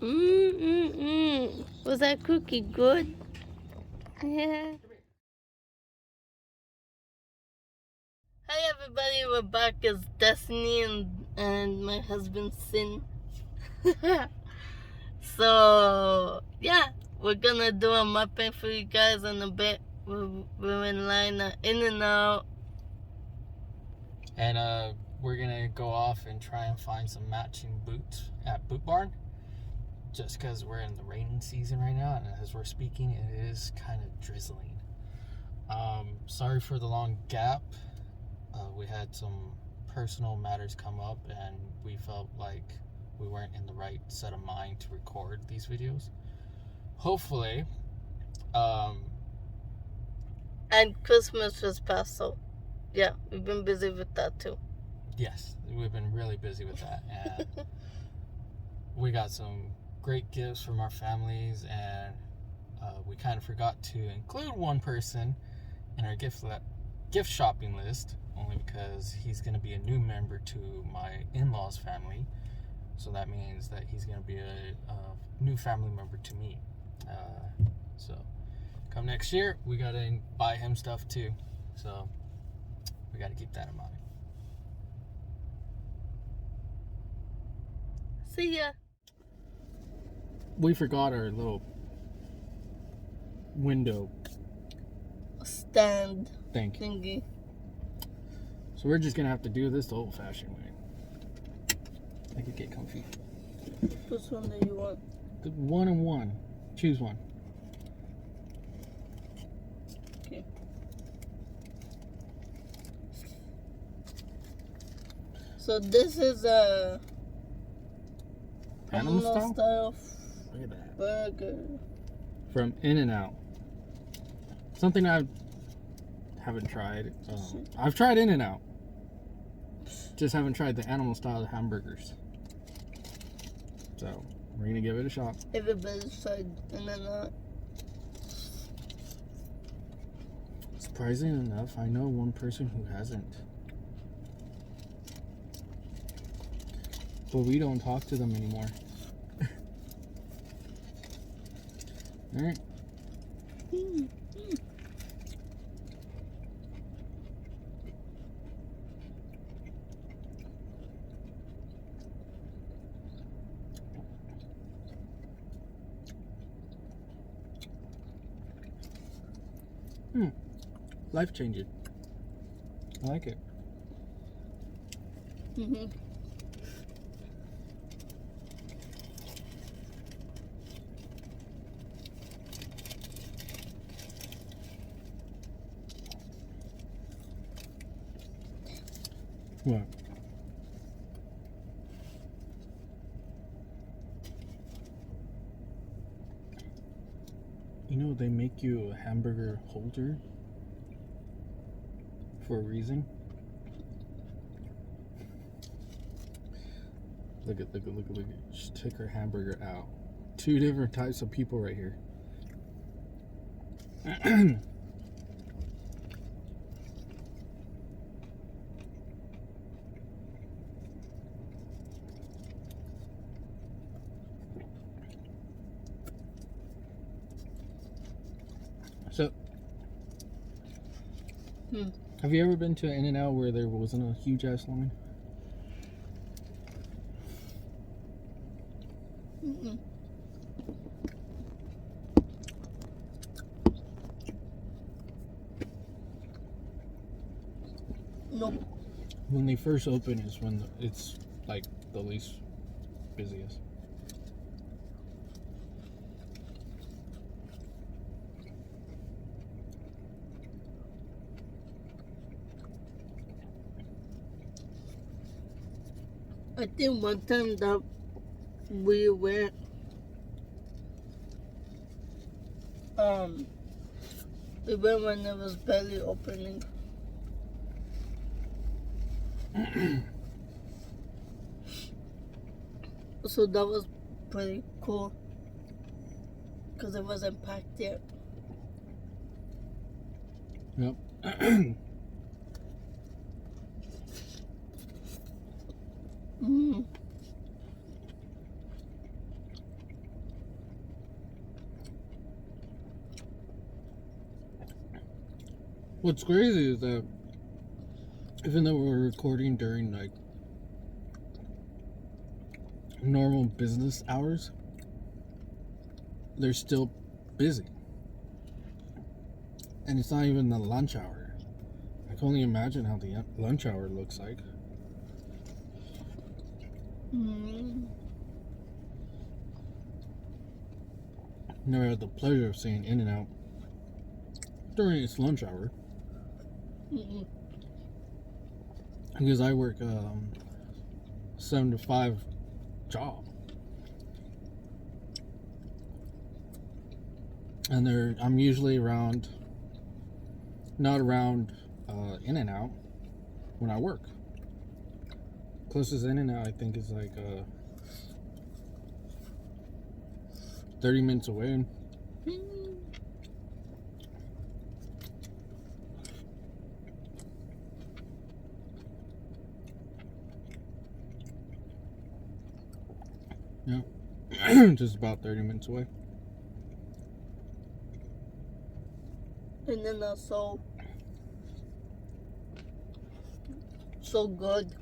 Was that cookie good? Yeah. Hi everybody, we're back as Destiny and my husband Sin. So yeah, we're gonna do a mukbang for you guys in a bit. We're in line in and out. And we're gonna go off and try and find some matching boots at Boot Barn. Just because we're in the rain season right now, and as we're speaking, it is kind of drizzling. Sorry for the long gap. We had some personal matters come up, and we felt like we weren't in the right set of mind to record these videos. Hopefully, And Christmas was past, so yeah, we've been busy with that too. yes, we've been really busy with that, and we got some great gifts from our families, and we kind of forgot to include one person in our gift shopping list, only because he's going to be a new member to my in-laws family. So that means that he's going to be a new family member to me. So come next year, we got to buy him stuff too. So we got to keep that in mind. See ya. We forgot our little window Stand thingy. So we're just going to have to do this the old-fashioned way. I could get comfy. Which one do you want? The one and one. Choose one. Okay. So this is a Animal style Look at that. burger. From In-N-Out. Something I haven't tried. I've tried In-N-Out. Just haven't tried the animal style hamburgers. So we're gonna give it a shot. Everybody's tried In-N-Out. Surprisingly enough, I know one person who hasn't. But we don't talk to them anymore. Alright. Life changing. I like it. What? You know, they make you a hamburger holder for a reason. Look at. Just take her hamburger out. Two different types of people right here. So, have you ever been to an In-N-Out where there wasn't a huge ass line? Nope. When they first open is when it's like the least busiest. I think one time that we went, even when it was barely opening. So that was pretty cool because it wasn't packed yet. Yep. What's crazy is that even though we're recording during like normal business hours, they're still busy. And it's not even the lunch hour. I can only imagine how the lunch hour looks like. Never had the pleasure of seeing In-N-Out during its lunch hour. Because I work 7 to 5 job. And I'm usually not around In-N-Out when I work. Closest In-N-Out I think is like 30 minutes away. Yeah, just about 30 minutes away. And then that's so good.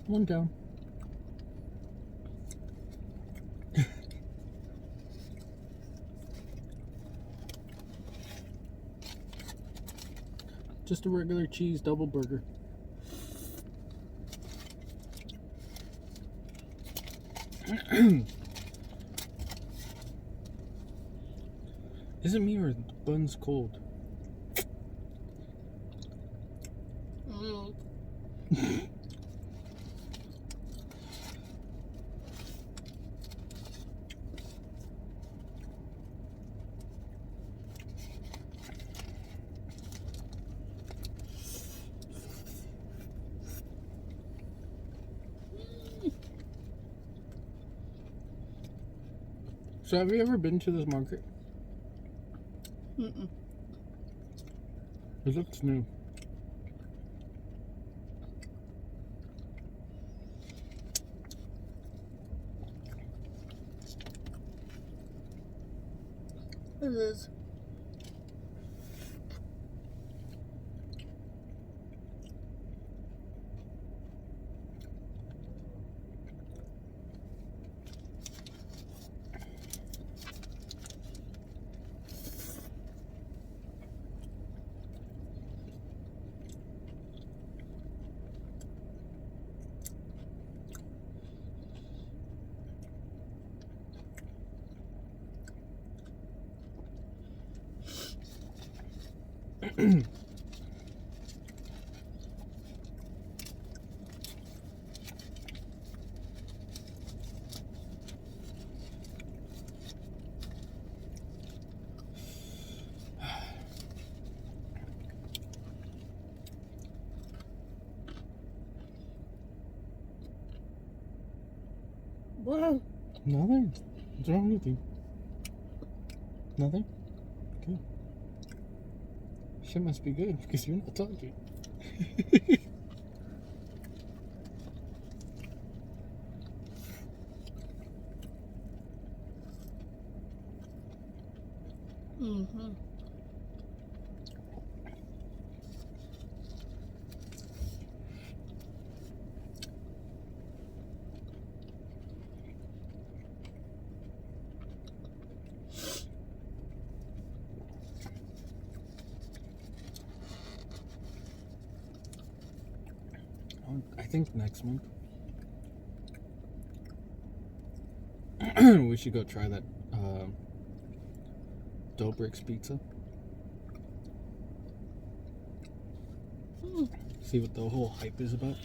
One down. Just a regular cheese double burger. Is it me or the bun's cold? So have you ever been to this market? Mm-mm. It looks new. It is. Wow. Nothing. What's wrong with you? Nothing? Good. Shit must be good because you're not talking. Mm-hmm. I think next month we should go try that dough bricks pizza. See what the whole hype is about.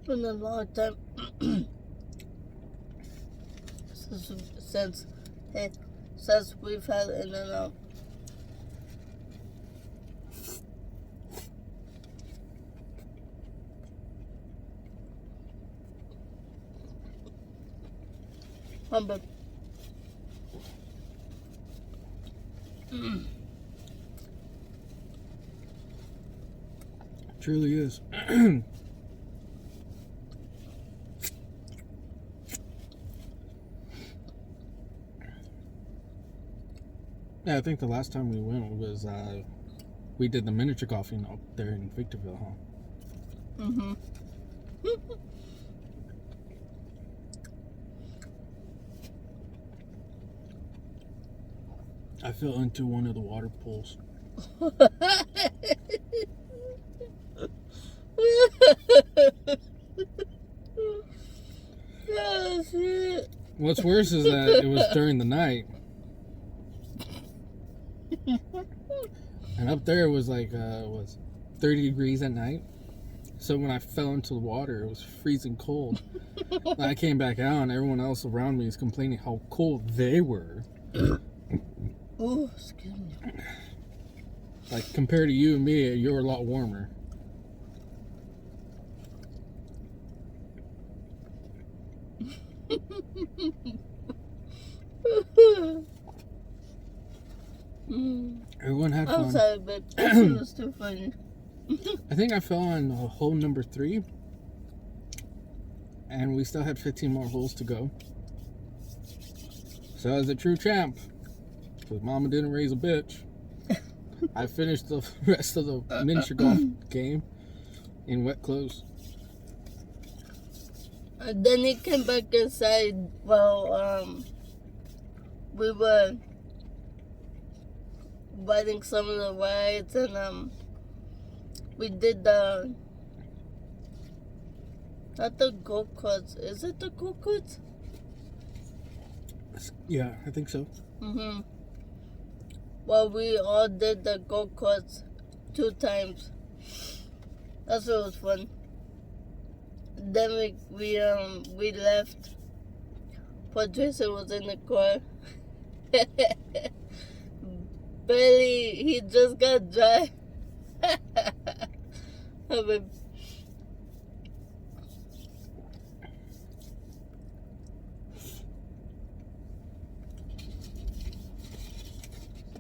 been a long time since we've had In-N-Out. But Truly is. Yeah, I think the last time we went was we did the miniature golfing up there in Victorville, huh? Mm-hmm. I fell into one of the water pools. Oh, shit. What's worse is that it was during the night. And up there it was like was 30 degrees at night. So when I fell into the water, it was freezing cold. And I came back out and everyone else around me is complaining how cold they were. Oh, excuse me. Like compared to you and me, you're a lot warmer. Everyone had fun. I'm sorry, but it was too funny. I think I fell on hole number 3. And we still had 15 more holes to go. So as a true champ, because Mama didn't raise a bitch, I finished the rest of the miniature golf game in wet clothes. And then he came back inside while we were riding some of the rides, and we did the, not the go-karts, is it the go-karts? Yeah, I think so. Mm-hmm. Well, we all did the go-karts 2 times. That's what was fun. Then we left. Patricia was in the car. Barely, he just got dry.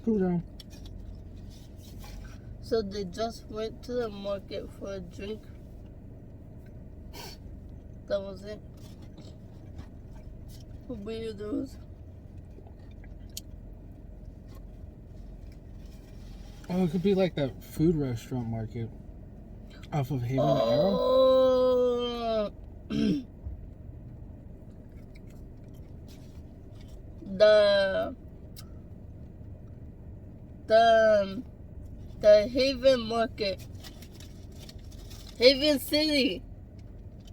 Cool down. So they just went to the market for a drink. That was it. What were those? Oh, it could be like that food restaurant market off of Haven Arrow. Oh, the Haven Market, Haven City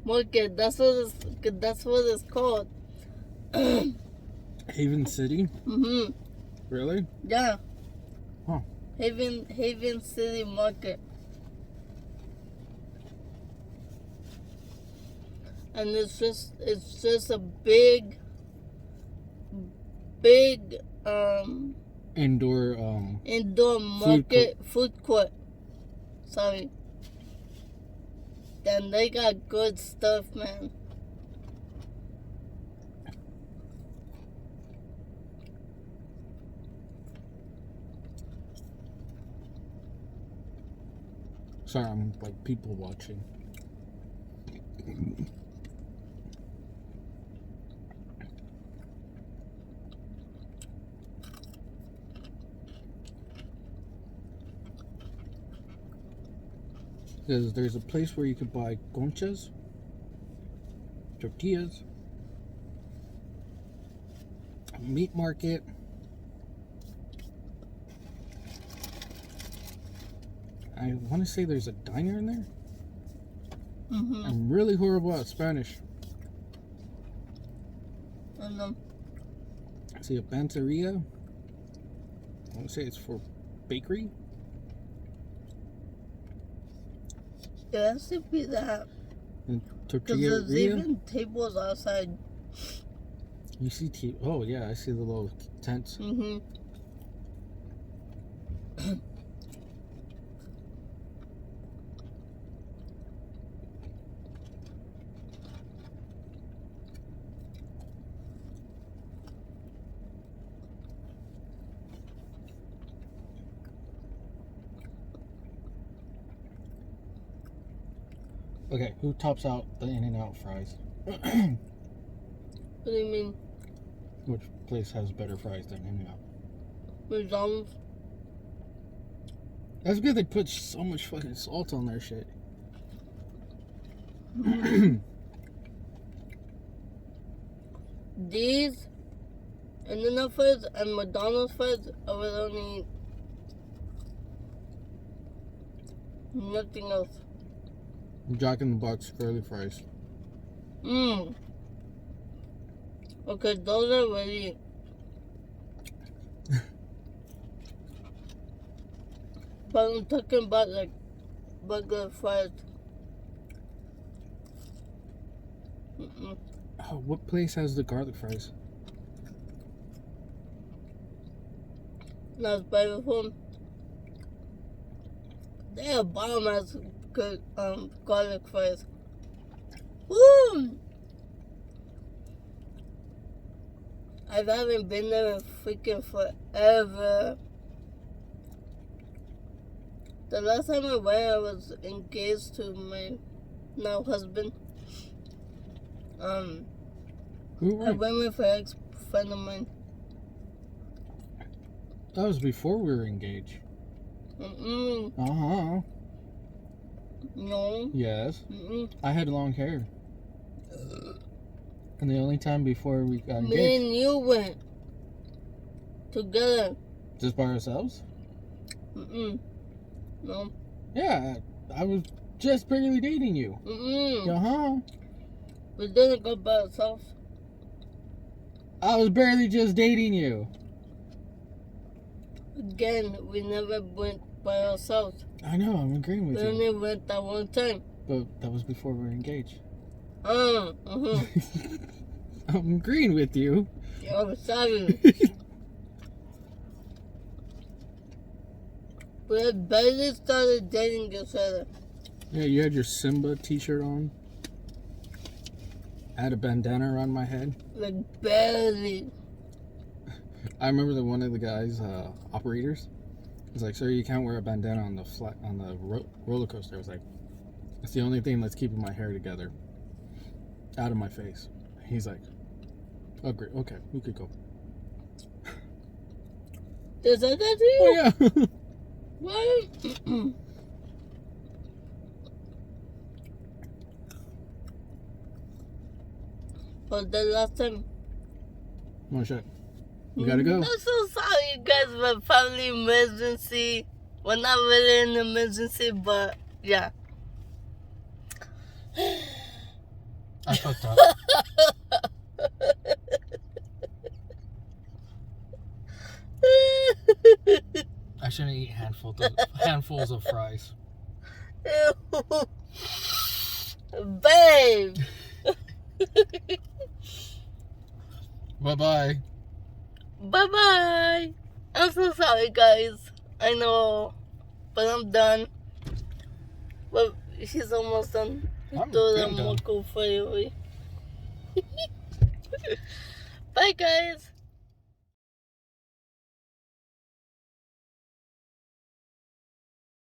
Market. That's what it's called. Haven City? Mhm. Really? Yeah. Huh. Haven City Market. And it's just a big Indoor market food court. Sorry. And they got good stuff, man. Sorry, I'm like people watching. Because there's a place where you could buy conchas, tortillas, a meat market, I want to say there's a diner in there. Mm-hmm. I'm really horrible at Spanish. And I see a panzeria. I want to say it's for bakery. it has to be that. And Because there's even tables outside. You see oh yeah, I see the little tents. Mm-hmm. Okay, who tops out the In-N-Out fries? What do you mean? Which place has better fries than In-N-Out? McDonald's? That's good. They put so much fucking salt on their shit. These In-N-Out fries and McDonald's fries, I would only eat nothing else. Jack in the Box curly fries. Okay, those are really. But I'm talking about like regular fries. Oh, what place has the garlic fries? Not by the phone. They have bomb ass good garlic fries. Woo! I haven't been there in freaking forever. The last time I went, I was engaged to my now husband. I went with an ex-friend of mine. That was before we were engaged. Uh-huh. No. Yes. I had long hair. And the only time before we got engaged. Me and you went together. Just by ourselves? No. Yeah, I was just barely dating you. Uh-huh. We didn't go by ourselves. I was barely just dating you. Again, we never went by ourselves. I know, I'm agreeing with We you. only went that one time. But that was before we were engaged. I'm agreeing with you. sorry. We had barely started dating each other. Yeah, you had your Simba t-shirt on. I had a bandana around my head. Like, barely. I remember that one of the guys, operators, was like, "Sir, you can't wear a bandana on the roller coaster." I was like, "It's the only thing that's keeping my hair together, out of my face." He's like, "Oh, great. Okay, we could go." Is that to you? Oh yeah. What? But the last time. Oh shit. We gotta go. I'm so sorry, you guys, for family emergency. Well, not really an emergency, but yeah. I fucked up. I shouldn't eat handfuls of fries. Ew. Babe. Bye-bye. Bye-bye. I'm so sorry, guys. I know, but I'm done. But she's almost done. I'm Toda done. moco foi. Bye, guys.